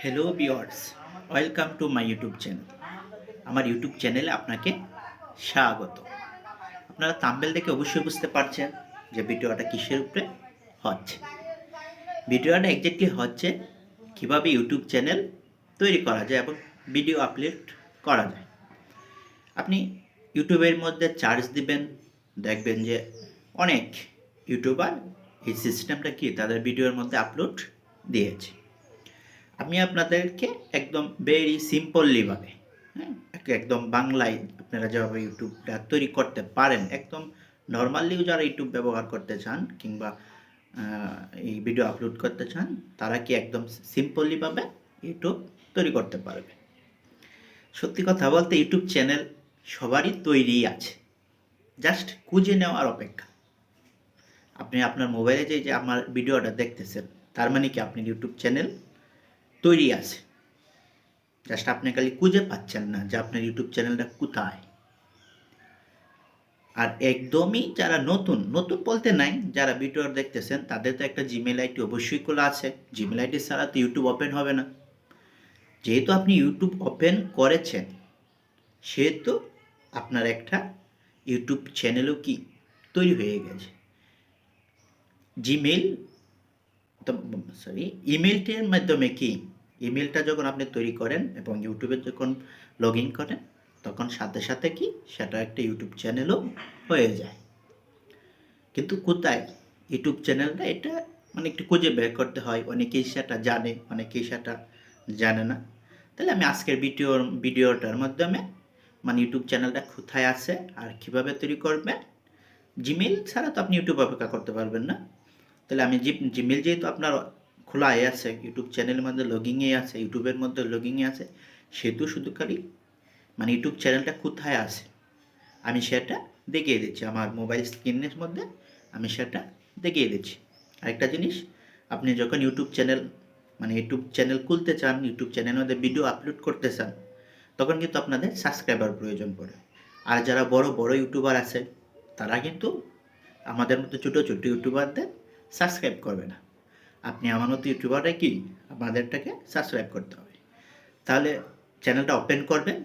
Hello viewers, welcome to my YouTube channel. আমার YouTube চ্যানেলে আপনাকে স্বাগত। আপনারা থাম্বনেল দেখে অবশ্যই বুঝতে পারছেন যে ভিডিওটা কিসের উপরে হচ্ছে। ভিডিওটা এক্স্যাক্টলি হচ্ছে কীভাবে ইউটিউব চ্যানেল তৈরি করা যায় এবং ভিডিও আপলোড করা যায়। আপনি ইউটিউবের মধ্যে চার্জ দিবেন, দেখবেন যে অনেক ইউটিউবার এই সিস্টেমটা কি তাদের ভিডিওর মধ্যে আপলোড দিয়েছে। আমি আপনাদেরকে একদম ভেরি সিম্পললিভাবে একদম বাংলায় আপনারা যেভাবে ইউটিউবটা তৈরি করতে পারেন, একদম নর্মালিও যারা ইউটিউব ব্যবহার করতে চান কিংবা এই ভিডিও আপলোড করতে চান, তারা কি একদম সিম্পললিভাবে ইউটিউব তৈরি করতে পারবে। সত্যি কথা বলতে ইউটিউব চ্যানেল সবারই তৈরি আছে, জাস্ট খুঁজে নেওয়ার অপেক্ষা। আপনি আপনার মোবাইলে যে আমার ভিডিওটা দেখতেছেন, তার মানে কি আপনি ইউটিউব চ্যানেল তৈরি আছে, জাস্ট আপনি খালি খুঁজে পাচ্ছেন না যে আপনার ইউটিউব চ্যানেলটা কোথায়। আর একদমই যারা নতুন নতুন বলতে নাই, যারা ভিডিও দেখতেছেন তাদের তো একটা জিমেল আইডি অবশ্যই খোলা আছে। জিমেল আইডি ছাড়া তো ইউটিউব ওপেন হবে না। যেহেতু আপনি ইউটিউব ওপেন করেছেন, সেহেতু আপনার একটা ইউটিউব চ্যানেলও কি তৈরি হয়ে গেছে। জিমেল ইমেলটির মাধ্যমে কি, ইমেলটা যখন আপনি তৈরি করেন এবং ইউটিউবে যখন লগ ইন করেন, তখন সাথে সাথে কি সেটা একটা ইউটিউব চ্যানেলও হয়ে যায়। কিন্তু কোথায় ইউটিউব চ্যানেলটা, এটা মানে একটু খুঁজে বের করতে হয়। অনেকেই সেটা জানে, অনেকেই সেটা জানে না। তাহলে আমি আজকের ভিডিওটার মাধ্যমে মানে ইউটিউব চ্যানেলটা কোথায় আছে আর কিভাবে তৈরি করবেন। জিমেল ছাড়া তো আপনি ইউটিউব অপেক্ষা করতে পারবেন না। তাহলে আমি জিমেল যেহেতু আপনার খোলাই আছে, ইউটিউব চ্যানেলের মধ্যে লগইনে আছে, ইউটিউবের মধ্যে লগইনে আছে, সেহেতু শুধু খালি মানে ইউটিউব চ্যানেলটা কোথায় আছে আমি সেটা দেখিয়ে দিচ্ছি। আমার মোবাইল স্ক্রিনের মধ্যে আমি সেটা দেখিয়ে দিচ্ছি। আরেকটা জিনিস, আপনি যখন ইউটিউব চ্যানেল খুলতে চান, ইউটিউব চ্যানেলের মধ্যে ভিডিও আপলোড করতে চান, তখন কিন্তু আপনাদের সাবস্ক্রাইবার প্রয়োজন পড়ে। আর যারা বড় বড় ইউটিউবার আছে, তারা কিন্তু আমাদের মতো ছোটো ছোটো ইউটিউবারদের সাবস্ক্রাইব করবে না। আপনি আমার মতো ইউটিউবাররা কি আমাদেরটাকে সাবস্ক্রাইব করতে হবে। তাহলে চ্যানেলটা ওপেন করবেন,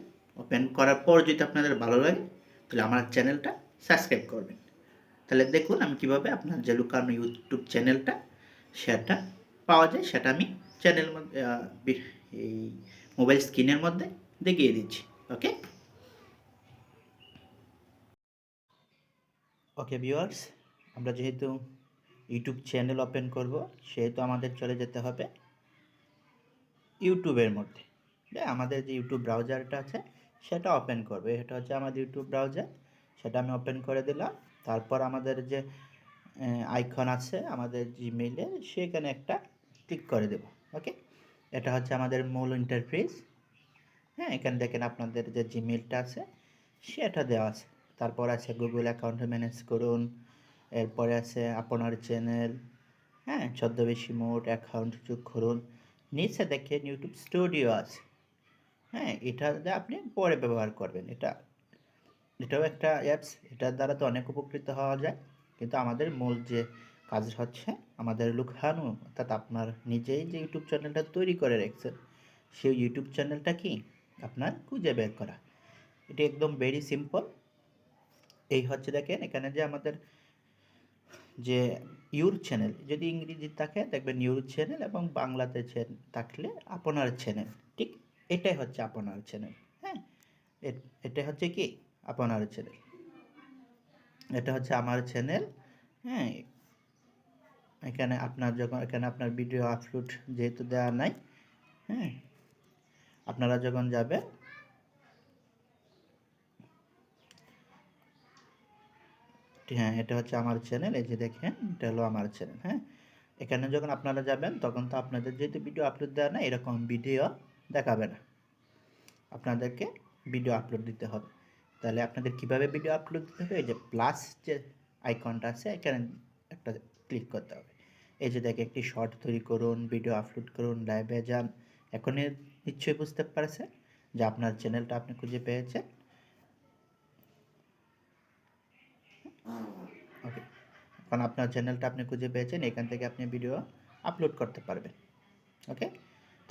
ওপেন করার পর যদি আপনাদের ভালো লাগে, তাহলে আমার চ্যানেলটা সাবস্ক্রাইব করবেন। তাহলে দেখুন আমি কীভাবে আপনার যে লুকানো ইউটিউব চ্যানেলটা সেটা পাওয়া যায়, সেটা আমি চ্যানেল এই মোবাইল স্ক্রিনের মধ্যে দেখিয়ে দিচ্ছি। ওকে ওকে ভিউয়ার্স, আমরা যেহেতু ইউটিউব চ্যানেল ওপেন করব, সেহেতু আমাদের চলে যেতে হবে ইউটিউবের মধ্যে। আমাদের যে ইউটিউব ব্রাউজারটা আছে সেটা ওপেন করবে। এটা হচ্ছে আমাদের ইউটিউব ব্রাউজার, সেটা আমি ওপেন করে দিলাম। তারপর আমাদের যে আইকন আছে আমাদের জিমেইলে, সেখানে একটা ক্লিক করে দেব। ওকে, এটা হচ্ছে আমাদের মূল ইন্টারফেস। হ্যাঁ, এখানে দেখেন আপনাদের যে জিমেইলটা আছে সেটা দেওয়া আছে। তারপর আছে গুগল অ্যাকাউন্ট ম্যানেজ করুন, এরপরে আছে আপনার চ্যানেল, হ্যাঁ, ছদ্মবেশী মোড অ্যাকাউন্ট যোগ করুন। নিচে দেখেন ইউটিউব স্টুডিও আছে। হ্যাঁ, এটা আপনি পরে ব্যবহার করবেন। এটাও একটা অ্যাপস, এটার দ্বারা তো অনেক উপকৃত হওয়া যায়। কিন্তু আমাদের মূল যে কাজ হচ্ছে আমাদের লুকানো, অর্থাৎ আপনার নিজেই যে ইউটিউব চ্যানেলটা তৈরি করে রেখেছেন, সেই ইউটিউব চ্যানেলটা কি আপনার খুঁজে বের করা। এটা একদম ভেরি সিম্পল। এই হচ্ছে দেখেন এখানে যে আমাদের যে ইউর চ্যানেল, যদি ইংরেজি থাকে দেখবেন ইউর চ্যানেল, এবং বাংলাতে থাকলে আপনার চ্যানেল। ঠিক এটাই হচ্ছে আপনার চ্যানেল। হ্যাঁ, এটা হচ্ছে কি আপনার চ্যানেল, এটা হচ্ছে আমার চ্যানেল। হ্যাঁ, এখানে আপনার ভিডিও আপলোড যেহেতু দেওয়া নাই, হ্যাঁ, আপনারা যখন যাবেন, হ্যাঁ, এটা হচ্ছে আমার চ্যানেল। এই যে দেখেন এটা হলো আমার চ্যানেল। হ্যাঁ, এখানে যখন আপনারা যাবেন, তখন তো আপনাদের যেহেতু ভিডিও আপলোড দেওয়া না, এরকম ভিডিও দেখাবে না। আপনাদেরকে ভিডিও আপলোড দিতে হবে। তাহলে আপনাদের কিভাবে ভিডিও আপলোড দিতে হবে, এই যে প্লাস যে আইকনটা আছে এখানে একটা ক্লিক করতে হবে। এই যে দেখে একটি শর্ট তৈরি করুন, ভিডিও আপলোড করুন, লাইভে যান। এখন নিশ্চয়ই বুঝতে পারছেন যে আপনার চ্যানেলটা আপনি খুঁজে পেয়েছেন। ওকে, এখন আপনার চ্যানেলটা আপনি খুঁজে পেয়েছেন, এখান থেকে আপনি ভিডিও আপলোড করতে পারবেন। ওকে,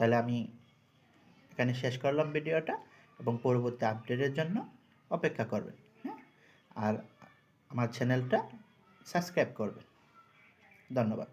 তাহলে আমি এখানে শেষ করলাম ভিডিওটা, এবং পরবর্তী আপডেটের জন্য অপেক্ষা করবেন। হ্যাঁ, আর আমার চ্যানেলটা সাবস্ক্রাইব করবেন। ধন্যবাদ।